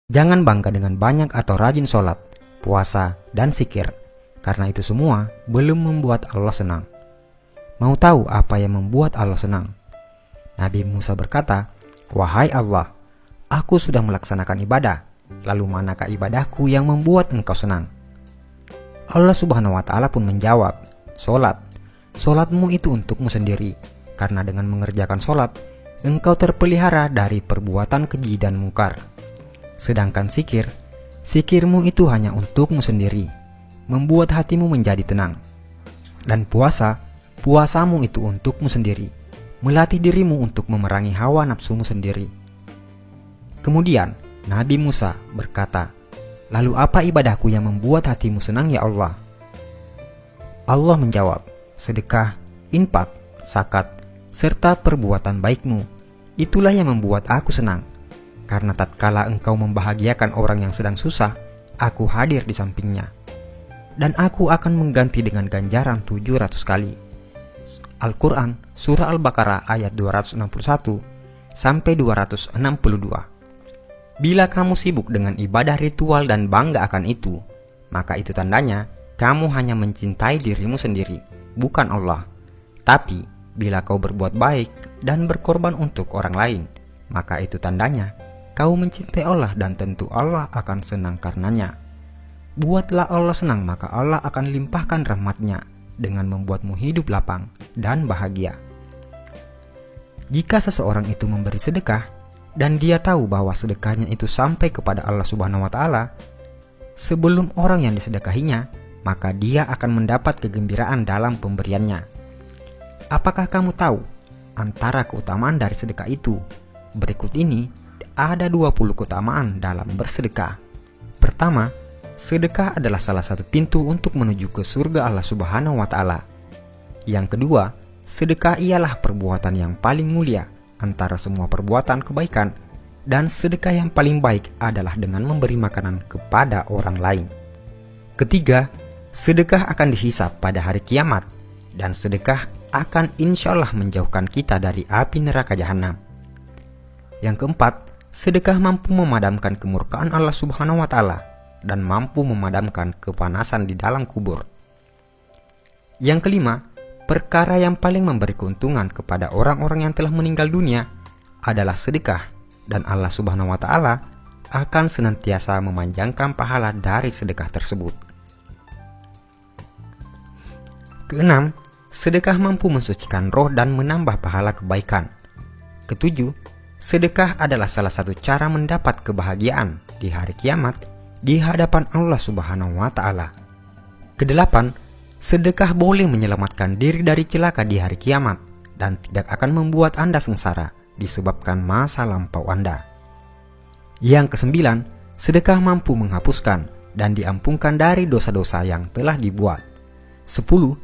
Jangan bangga dengan banyak atau rajin sholat, puasa, dan zikir, karena itu semua belum membuat Allah senang. Mau tahu apa yang membuat Allah senang? Nabi Musa berkata, "Wahai Allah, aku sudah melaksanakan ibadah, lalu manakah ibadahku yang membuat engkau senang?" Allah Subhanahu wa Ta'ala pun menjawab, "Sholat. Sholatmu itu untukmu sendiri, karena dengan mengerjakan sholat, engkau terpelihara dari perbuatan keji dan mungkar. Sedangkan zikir, zikirmu itu hanya untukmu sendiri, membuat hatimu menjadi tenang. Dan puasa, puasamu itu untukmu sendiri, melatih dirimu untuk memerangi hawa nafsumu sendiri." Kemudian Nabi Musa berkata, "Lalu apa ibadahku yang membuat hatimu senang ya Allah?" Allah menjawab, "Sedekah, infak, zakat, serta perbuatan baikmu. Itulah yang membuat aku senang. Karena tatkala engkau membahagiakan orang yang sedang susah, aku hadir di sampingnya. Dan aku akan mengganti dengan ganjaran 700 kali." Al-Quran, Surah Al-Baqarah ayat 261 sampai 262. Bila kamu sibuk dengan ibadah ritual dan bangga akan itu, maka itu tandanya kamu hanya mencintai dirimu sendiri, bukan Allah. Tapi bila kau berbuat baik dan berkorban untuk orang lain, maka itu tandanya kau mencintai Allah dan tentu Allah akan senang karenanya. Buatlah Allah senang, maka Allah akan limpahkan rahmat-Nya dengan membuatmu hidup lapang dan bahagia. Jika seseorang itu memberi sedekah, dan dia tahu bahwa sedekahnya itu sampai kepada Allah Subhanahu wa Ta'ala, sebelum orang yang disedekahinya, maka dia akan mendapat kegembiraan dalam pemberiannya. Apakah kamu tahu antara keutamaan dari sedekah itu? Berikut ini ada 20 keutamaan dalam bersedekah. Pertama, sedekah adalah salah satu pintu untuk menuju ke surga Allah Subhanahu wa Ta'ala. Yang kedua, sedekah ialah perbuatan yang paling mulia antara semua perbuatan kebaikan, dan sedekah yang paling baik adalah dengan memberi makanan kepada orang lain. Ketiga, sedekah akan dihisap pada hari kiamat, dan sedekah akan insya Allah menjauhkan kita dari api neraka jahanam. Yang keempat, sedekah mampu memadamkan kemurkaan Allah Subhanahu wa Ta'ala dan mampu memadamkan kepanasan di dalam kubur. Yang kelima, perkara yang paling memberi keuntungan kepada orang-orang yang telah meninggal dunia adalah sedekah, dan Allah Subhanahu wa Ta'ala akan senantiasa memanjangkan pahala dari sedekah tersebut. Keenam, sedekah mampu mensucikan roh dan menambah pahala kebaikan. Ketujuh, sedekah adalah salah satu cara mendapat kebahagiaan di hari kiamat di hadapan Allah Subhanahu wa Ta'ala. Kedelapan, sedekah boleh menyelamatkan diri dari celaka di hari kiamat dan tidak akan membuat Anda sengsara disebabkan masa lampau Anda. Yang kesembilan, sedekah mampu menghapuskan dan diampunkan dari dosa-dosa yang telah dibuat. 10.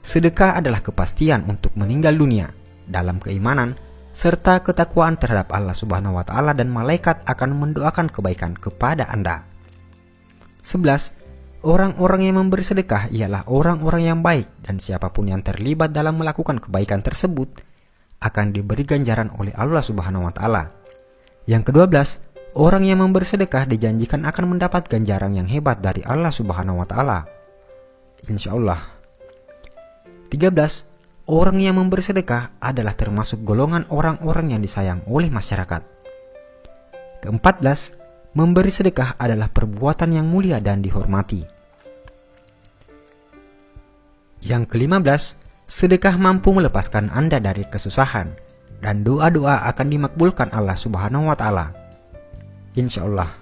Sedekah adalah kepastian untuk meninggal dunia dalam keimanan serta ketakwaan terhadap Allah Subhanahu wa Ta'ala, dan malaikat akan mendoakan kebaikan kepada Anda. 11. Orang-orang yang memberi sedekah ialah orang-orang yang baik, dan siapapun yang terlibat dalam melakukan kebaikan tersebut akan diberi ganjaran oleh Allah Subhanahu wa Ta'ala. Yang ke-12, orang yang memberi sedekah dijanjikan akan mendapat ganjaran yang hebat dari Allah Subhanahu wa Ta'ala, insya Allah. 13. Orang yang memberi sedekah adalah termasuk golongan orang-orang yang disayang oleh masyarakat. Ke-14, memberi sedekah adalah perbuatan yang mulia dan dihormati. Yang ke-15, sedekah mampu melepaskan Anda dari kesusahan, dan doa-doa akan dimakbulkan Allah Subhanahu wa Ta'ala, insya Allah.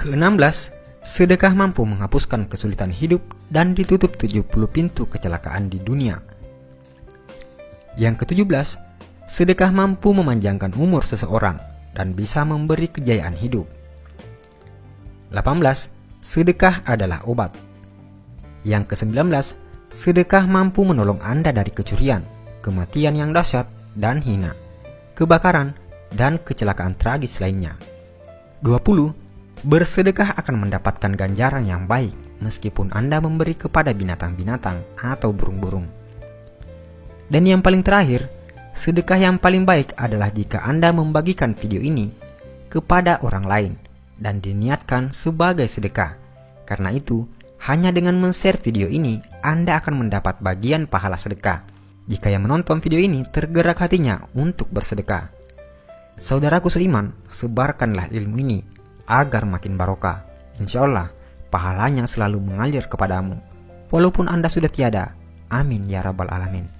Ke-16, sedekah mampu menghapuskan kesulitan hidup dan ditutup 70 pintu kecelakaan di dunia. Yang ke-17, sedekah mampu memanjangkan umur seseorang dan bisa memberi kejayaan hidup. 18. Sedekah adalah obat. Yang ke-19, sedekah mampu menolong Anda dari kecurian, kematian yang dahsyat dan hina, kebakaran, dan kecelakaan tragis lainnya. 20. Bersedekah akan mendapatkan ganjaran yang baik meskipun Anda memberi kepada binatang-binatang atau burung-burung. Dan yang paling terakhir, sedekah yang paling baik adalah jika Anda membagikan video ini kepada orang lain dan diniatkan sebagai sedekah. Karena itu, hanya dengan men-share video ini, Anda akan mendapat bagian pahala sedekah jika yang menonton video ini tergerak hatinya untuk bersedekah. Saudaraku seiman, sebarkanlah ilmu ini agar makin barokah. Insya Allah, pahalanya selalu mengalir kepadamu, walaupun Anda sudah tiada. Amin ya rabbal alamin.